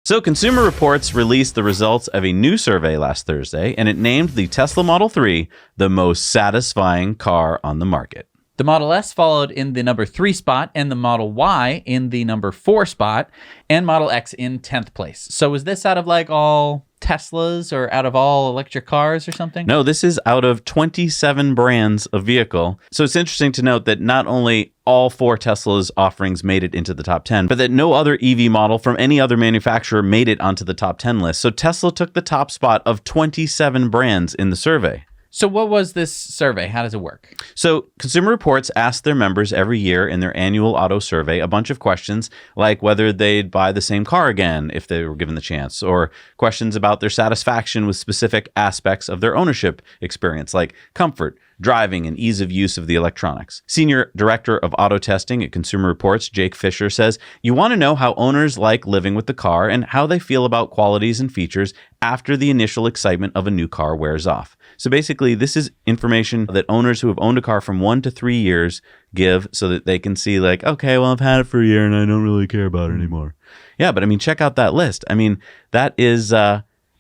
So Consumer Reports released the results of a new survey last Thursday, and it named the Tesla Model 3 the most satisfying car on the market. The Model S followed in the number 3 spot, and the Model Y in the number 4 spot, and Model X in 10th place. So is this out of like all Teslas or out of all electric cars or something? No, this is out of 27 brands of vehicle. So it's interesting to note that not only all 4 Tesla's offerings made it into the top 10, but that no other EV model from any other manufacturer made it onto the top 10 list. So Tesla took the top spot of 27 brands in the survey. So what was this survey? How does it work? So Consumer Reports asked their members every year in their annual auto survey a bunch of questions, like whether they'd buy the same car again if they were given the chance, or questions about their satisfaction with specific aspects of their ownership experience, like comfort, driving, and ease of use of the electronics. Senior Director of Auto Testing at Consumer Reports, Jake Fisher, says, "You want to know how owners like living with the car and how they feel about qualities and features after the initial excitement of a new car wears off." So basically, this is information that owners who have owned a car from 1 to 3 years give so that they can see like, okay, well, I've had it for a year and I don't really care about it anymore. Yeah, but I mean, check out that list. I mean, that is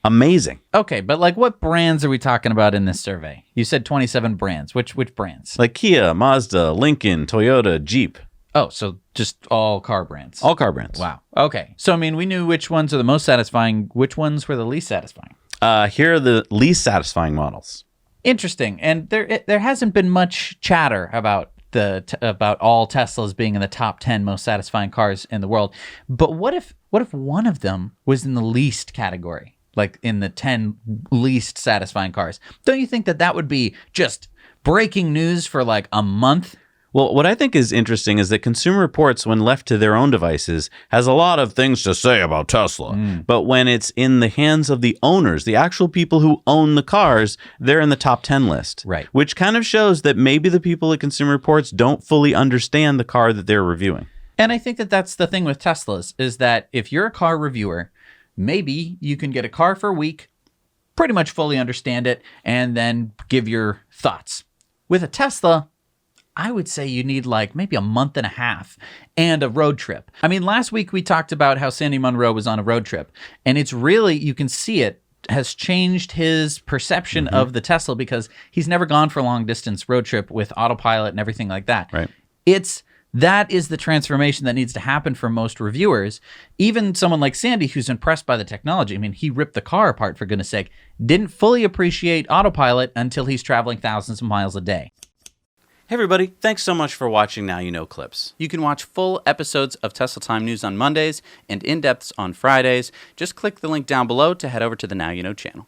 amazing. Okay, but like what brands are we talking about in this survey? You said 27 brands. Which brands? Like Kia, Mazda, Lincoln, Toyota, Jeep. Oh, so just all car brands. All car brands. Wow. Okay. So, I mean, we knew which ones are the most satisfying. Which ones were the least satisfying? Here are the least satisfying models. Interesting. And there hasn't been much chatter about about all Teslas being in the top 10 most satisfying cars in the world. But what if one of them was in the least category, like in the 10 least satisfying cars? Don't you think that would be just breaking news for like a month? Well, what I think is interesting is that Consumer Reports, when left to their own devices, has a lot of things to say about Tesla. But when it's in the hands of the owners, the actual people who own the cars, they're in the top 10 list. Right. Which kind of shows that maybe the people at Consumer Reports don't fully understand the car that they're reviewing. And I think that that's the thing with Teslas, is that if you're a car reviewer, maybe you can get a car for a week, pretty much fully understand it, and then give your thoughts. With a Tesla, I would say you need like maybe a month and a half and a road trip. I mean, last week we talked about how Sandy Munro was on a road trip, and it's really, you can see it has changed his perception of the Tesla because he's never gone for a long distance road trip with autopilot and everything like that. Right. That is the transformation that needs to happen for most reviewers. Even someone like Sandy, who's impressed by the technology. I mean, he ripped the car apart, for goodness sake. Didn't fully appreciate autopilot until he's traveling thousands of miles a day. Hey everybody, thanks so much for watching Now You Know Clips. You can watch full episodes of Tesla Time News on Mondays and in-depths on Fridays. Just click the link down below to head over to the Now You Know channel.